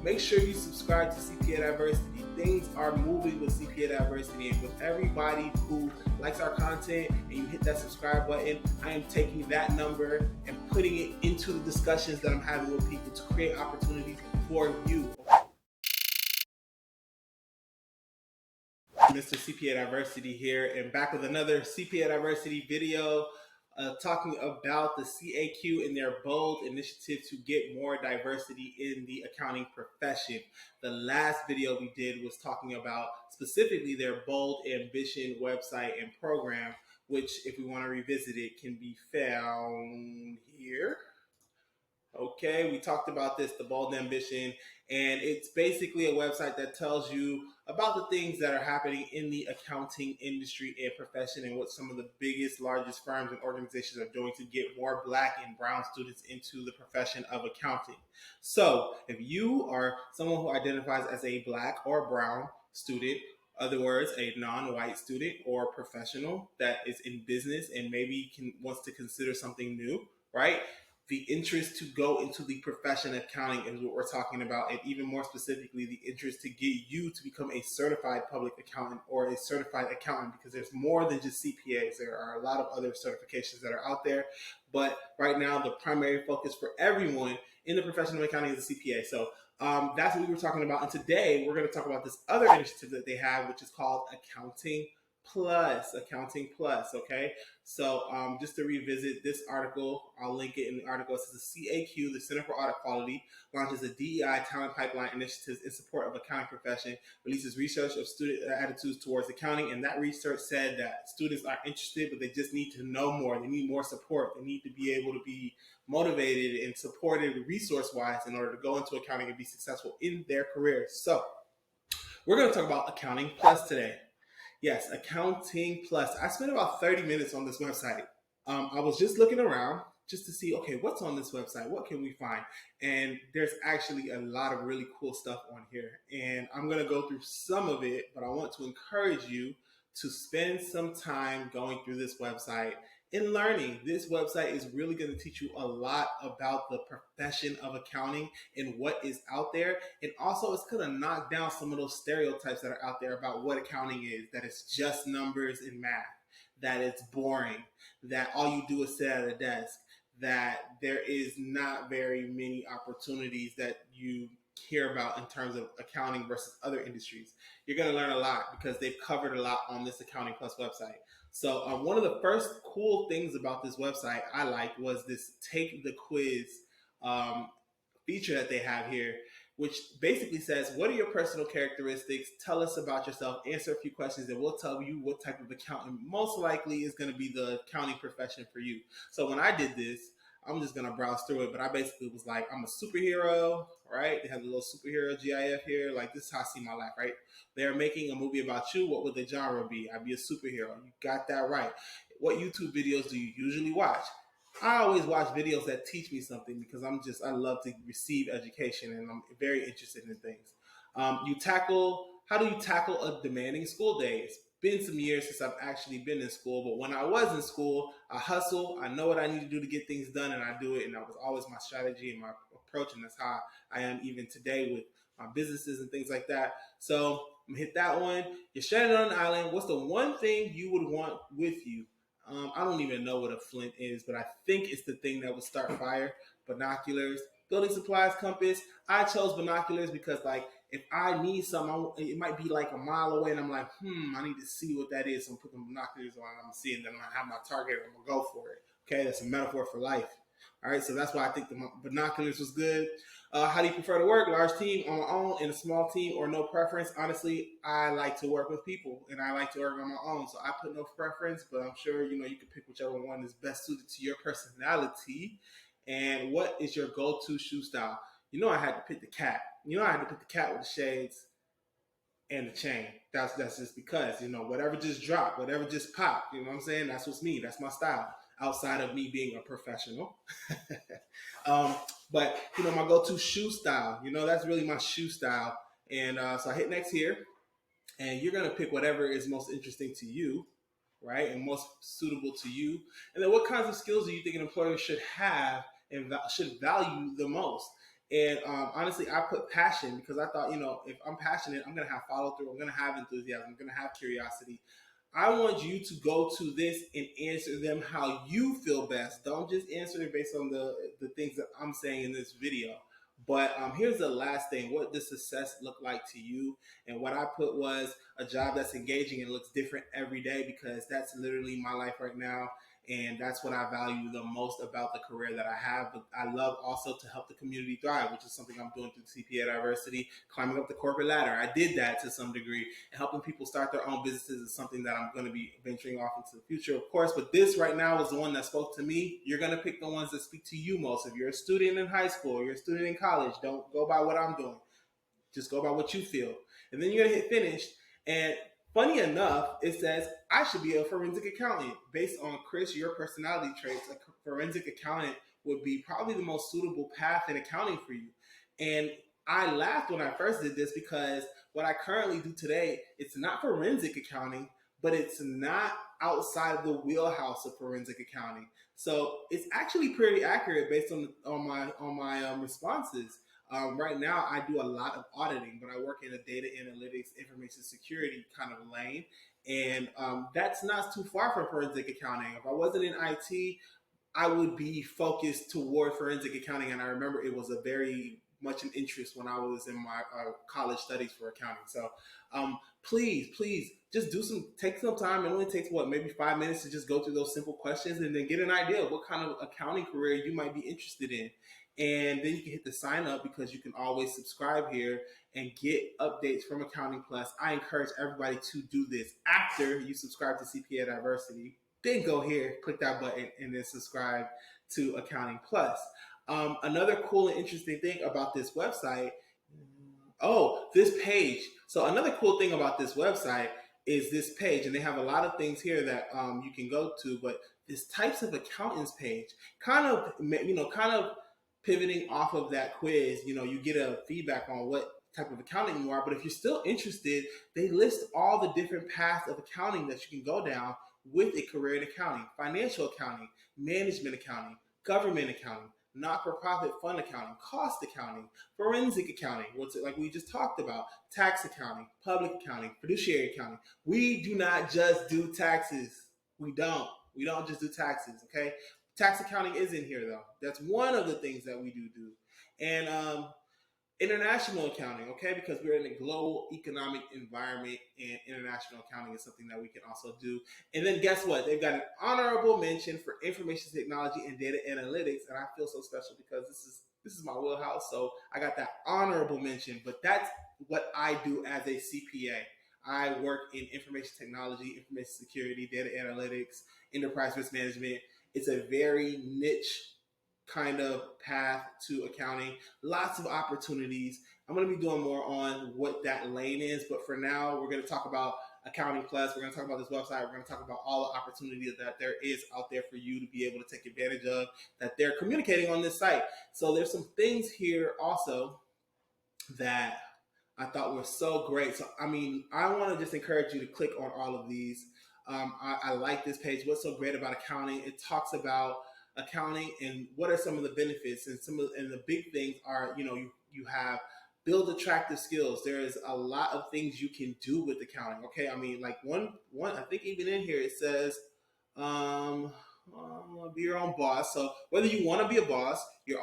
make sure you subscribe to CPA Diversity. Things are moving with CPA Diversity, and with everybody who likes our content and you hit that subscribe button, I am taking that number and putting it into the discussions that I'm having with people to create opportunities for you. Mr. CPA Diversity here, and back with another CPA Diversity video talking about the CAQ and their bold initiative to get more diversity in the accounting profession. The last video we did was talking about specifically their bold ambition website and program, which, if we want to revisit it, can be found here. Okay, we talked about this, the Bold Ambition, and it's basically a website that tells you about the things that are happening in the accounting industry and profession and what some of the biggest, largest firms and organizations are doing to get more Black and brown students into the profession of accounting. So if you are someone who identifies as a Black or brown student, in other words, a non-white student or professional that is in business and maybe wants to consider something new, right? The interest to go into the profession of accounting is what we're talking about, and even more specifically, the interest to get you to become a certified public accountant or a certified accountant, because there's more than just CPAs. There are a lot of other certifications that are out there, but right now the primary focus for everyone in the profession of accounting is the CPA. So that's what we were talking about, and today we're going to talk about this other initiative that they have, which is called Accounting Plus, okay? So just to revisit this article, I'll link it in the article. It says the CAQ, the Center For Audit Quality, launches a DEI talent pipeline initiatives in support of accounting profession, releases research of student attitudes towards accounting, and that research said that students are interested, but they just need to know more. They need more support. They need to be able to be motivated and supported resource-wise in order to go into accounting and be successful in their careers. So we're going to talk about Accounting Plus today. Yes, Accounting Plus. I spent about 30 minutes on this website. I was just looking around just to see, okay, what's on this website? What can we find? And there's actually a lot of really cool stuff on here. And I'm going to go through some of it, but I want to encourage you to spend some time going through this website and learning. This website is really going to teach you a lot about the profession of accounting and what is out there. And also it's going to knock down some of those stereotypes that are out there about what accounting is, that it's just numbers and math, that it's boring, that all you do is sit at a desk, that there is not very many opportunities that you hear about in terms of accounting versus other industries. You're going to learn a lot because they've covered a lot on this Accounting Plus website. So one of the first cool things about this website I liked was this Take the Quiz feature that they have here, which basically says, what are your personal characteristics? Tell us about yourself, answer a few questions, and we'll tell you what type of accountant most likely is going to be the accounting profession for you. So when I did this, I'm just going to browse through it, but I basically was like, I'm a superhero, right? They have a little superhero GIF here. Like, this is how I see my life, right? They're making a movie about you. What would the genre be? I'd be a superhero. You got that right. What YouTube videos do you usually watch? I always watch videos that teach me something because I love to receive education and I'm very interested in things. How do you tackle a demanding school day? It's been some years since I've actually been in school, but when I was in school, I hustle, I know what I need to do to get things done, and I do it, and that was always my strategy and my approach, and that's how I am even today with my businesses and things like that. So I'm gonna hit that one. You're stranded on an island. What's the one thing you would want with you? I don't even know what a flint is, but I think it's the thing that would start fire. Binoculars, building supplies, compass. I chose binoculars because, like, if I need something, it might be like a mile away, and I'm like, I need to see what that is. So I'm putting the binoculars on, I'm seeing them, I have my target, I'm gonna go for it. Okay, that's a metaphor for life. All right, so that's why I think the binoculars was good. How do you prefer to work? Large team, on my own, in a small team, or no preference? Honestly, I like to work with people, and I like to work on my own. So I put no preference, but I'm sure you can pick whichever one is best suited to your personality. And what is your go-to shoe style? I had to pick the cat. I had to pick the cat with the shades and the chain. That's just because, whatever just dropped, whatever just popped, you know what I'm saying? That's what's me. That's my style. Outside of me being a professional. But, my go-to shoe style, that's really my shoe style. And so I hit next here, and you're going to pick whatever is most interesting to you, right? And most suitable to you. And then what kinds of skills do you think an employer should have and should value the most? And honestly, I put passion because I thought, if I'm passionate, I'm going to have follow through. I'm going to have enthusiasm. I'm going to have curiosity. I want you to go to this and answer them how you feel best. Don't just answer it based on the things that I'm saying in this video. But here's the last thing. What does success look like to you? And what I put was a job that's engaging and looks different every day, because that's literally my life right now. And that's what I value the most about the career that I have. But I love also to help the community thrive, which is something I'm doing through CPA Diversity, climbing up the corporate ladder. I did that to some degree, and helping people start their own businesses is something that I'm going to be venturing off into the future, of course. But this right now is the one that spoke to me. You're going to pick the ones that speak to you most. If you're a student in high school, or you're a student in college, don't go by what I'm doing. Just go by what you feel. And then you're going to hit finish. And funny enough, it says I should be a forensic accountant. Based on Chris, your personality traits, a forensic accountant would be probably the most suitable path in accounting for you. And I laughed when I first did this, because what I currently do today, it's not forensic accounting, but it's not outside of the wheelhouse of forensic accounting. So it's actually pretty accurate based on my responses. Right now, I do a lot of auditing, but I work in a data analytics, information security kind of lane, and that's not too far from forensic accounting. If I wasn't in IT, I would be focused toward forensic accounting, and I remember it was a very much an interest when I was in my college studies for accounting. So please, just take some time. It only takes maybe 5 minutes to just go through those simple questions, and then get an idea of what kind of accounting career you might be interested in. And then you can hit the sign up, because you can always subscribe here and get updates from Accounting Plus. I encourage everybody to do this after you subscribe to CPA Diversity. Then go here, click that button, and then subscribe to Accounting Plus. Another cool and interesting thing about this website, this page. So another cool thing about this website is this page, and they have a lot of things here that you can go to. But this types of accountants page, kind of pivoting off of that quiz, you get a feedback on what type of accounting you are. But if you're still interested, they list all the different paths of accounting that you can go down with a career in accounting: financial accounting, management accounting, government accounting, not-for-profit fund accounting, cost accounting, forensic accounting, like we just talked about, tax accounting, public accounting, fiduciary accounting. We do not just do taxes. We don't just do taxes, okay? Tax accounting is in here, though. That's one of the things that we do. And international accounting, okay, because we're in a global economic environment, and international accounting is something that we can also do. And then guess what? They've got an honorable mention for information technology and data analytics, and I feel so special because this is my wheelhouse, so I got that honorable mention. But that's what I do as a CPA. I work in information technology, information security, data analytics, enterprise risk management. It's a very niche kind of path to accounting. Lots of opportunities. I'm going to be doing more on what that lane is, but for now, we're going to talk about Accounting Plus. We're going to talk about this website. We're going to talk about all the opportunities that there is out there for you to be able to take advantage of, that they're communicating on this site. So there's some things here also that I thought were so great. So, I want to just encourage you to click on all of these. I like this page. What's so great about accounting? It talks about accounting and what are some of the benefits, and the big things are, you have build attractive skills. There is a lot of things you can do with accounting. Okay, like one I think even in here it says be your own boss. So whether you want to be a boss, be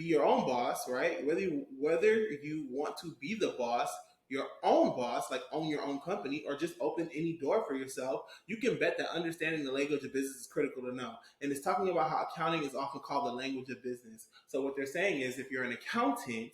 your own boss, right? Whether you want to be the boss, your own boss, like own your own company, or just open any door for yourself, you can bet that understanding the language of business is critical to know. And it's talking about how accounting is often called the language of business. So what they're saying is, if you're an accountant,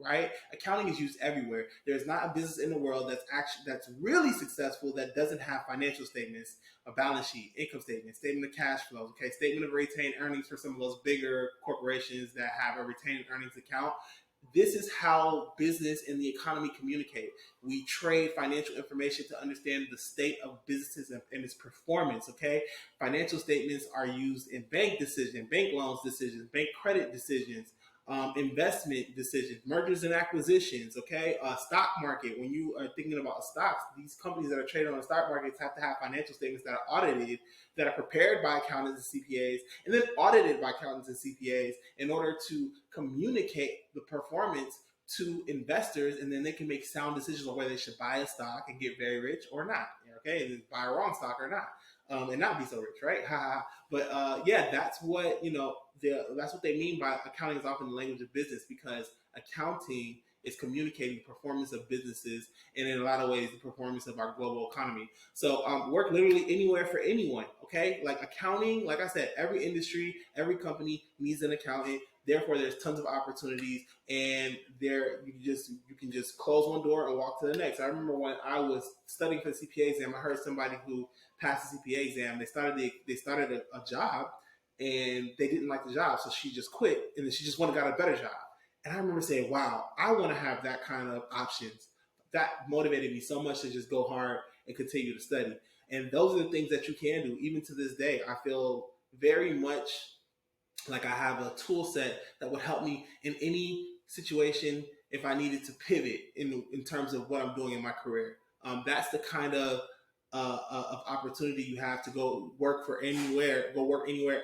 right, accounting is used everywhere. There's not a business in the world that's really successful that doesn't have financial statements, a balance sheet, income statement, statement of cash flows, okay, statement of retained earnings for some of those bigger corporations that have a retained earnings account. This is how business and the economy communicate. We trade financial information to understand the state of businesses and its performance, okay? Financial statements are used in bank decisions, bank loans decisions, bank credit decisions, investment decisions, mergers and acquisitions, okay? Stock market, when you are thinking about stocks, these companies that are traded on the stock markets have to have financial statements that are audited, that are prepared by accountants and CPAs, and then audited by accountants and CPAs in order to communicate the performance to investors, and then they can make sound decisions on whether they should buy a stock and get very rich or not, okay? And buy a wrong stock or not. And not be so rich, right? But yeah, that's what that's what they mean by accounting is often the language of business, because accounting is communicating performance of businesses and in a lot of ways the performance of our global economy. So work literally anywhere for anyone, okay? Like accounting, like I said, every industry, every company needs an accountant. Therefore, there's tons of opportunities, and you can just close one door and walk to the next. I remember when I was studying for the CPA exam, I heard somebody who passed the CPA exam. They started a job, and they didn't like the job, so she just quit, and then she just went and got a better job. And I remember saying, "Wow, I want to have that kind of options." That motivated me so much to just go hard and continue to study. And those are the things that you can do. Even to this day, I feel very much like I have a tool set that would help me in any situation if I needed to pivot in terms of what I'm doing in my career. That's the kind of opportunity you have to go work anywhere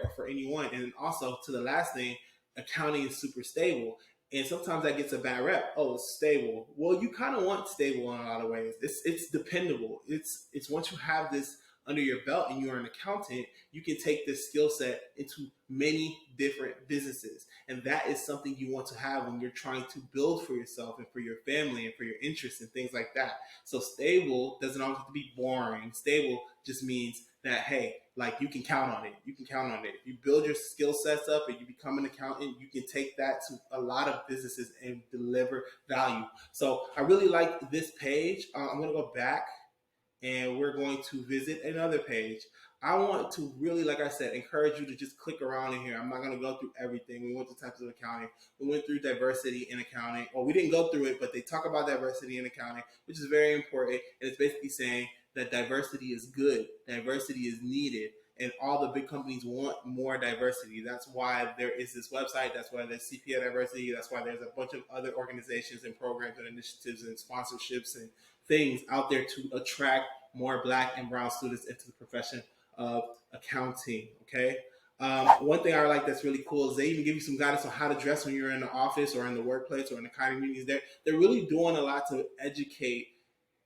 or for anyone. And also, to the last thing, accounting is super stable. And sometimes that gets a bad rep. Oh, it's stable. Well, you kind of want stable in a lot of ways. It's dependable. It's once you have this under your belt and you're an accountant, you can take this skill set into many different businesses. And that is something you want to have when you're trying to build for yourself and for your family and for your interests and things like that. So stable doesn't always have to be boring. Stable just means that, hey, like you can count on it. You can count on it. If you build your skill sets up and you become an accountant, you can take that to a lot of businesses and deliver value. So I really like this page. I'm going to go back and we're going to visit another page. I want to really, like I said, encourage you to just click around in here. I'm not going to go through everything. We went through types of accounting. We went through diversity in accounting. Well, we didn't go through it, but they talk about diversity in accounting, which is very important. And it's basically saying that diversity is good. Diversity is needed. And all the big companies want more diversity. That's why there is this website. That's why there's CPA diversity. That's why there's a bunch of other organizations and programs and initiatives and sponsorships and things out there to attract more Black and brown students into the profession of accounting, okay? One thing I like that's really cool is they even give you some guidance on how to dress when you're in the office or in the workplace or in the accounting meetings. They're really doing a lot to educate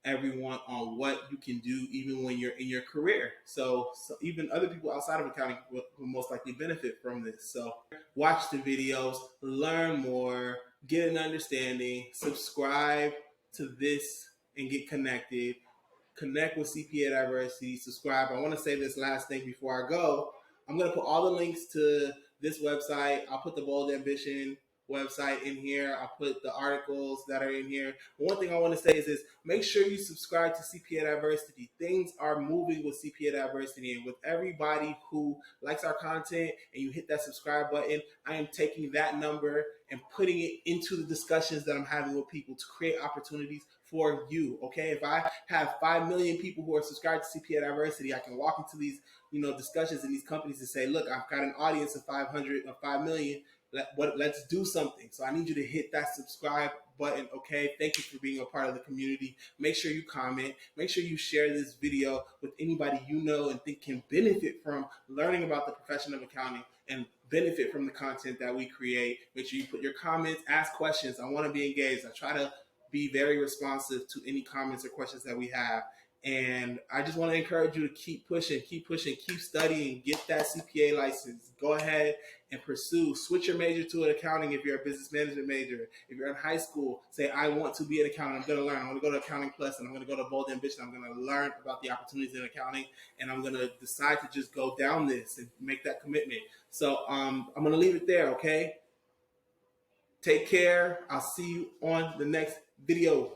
everyone on what you can do even when you're in your career. So even other people outside of accounting will most likely benefit from this. So watch the videos, learn more, get an understanding, subscribe to this and get connected. Connect with CPA Diversity, subscribe. I want to say this last thing before I go. I'm going to put all the links to this website. I'll put the Bold Ambition website in here. I'll put the articles that are in here. One thing I want to say is this: make sure you subscribe to CPA Diversity. Things are moving with CPA Diversity, and with everybody who likes our content and you hit that subscribe button, I am taking that number and putting it into the discussions that I'm having with people to create opportunities for you, okay? If I have 5 million people who are subscribed to CPA Diversity, I can walk into these, discussions in these companies and say, look, I've got an audience of 500 or 5 million. Let's do something. So I need you to hit that subscribe button, okay? Thank you for being a part of the community. Make sure you comment. Make sure you share this video with anybody you know and think can benefit from learning about the profession of accounting and benefit from the content that we create. Make sure you put your comments, ask questions. I want to be engaged. I try to be very responsive to any comments or questions that we have. And I just want to encourage you to keep pushing, keep studying, get that CPA license. Go ahead and pursue. Switch your major to an accounting if you're a business management major. If you're in high school, say, I want to be an accountant. I'm going to learn. I'm going to go to Accounting Plus, and I'm going to go to Bold Ambition. I'm going to learn about the opportunities in accounting, and I'm going to decide to just go down this and make that commitment. So I'm going to leave it there, okay? Take care. I'll see you on the next video.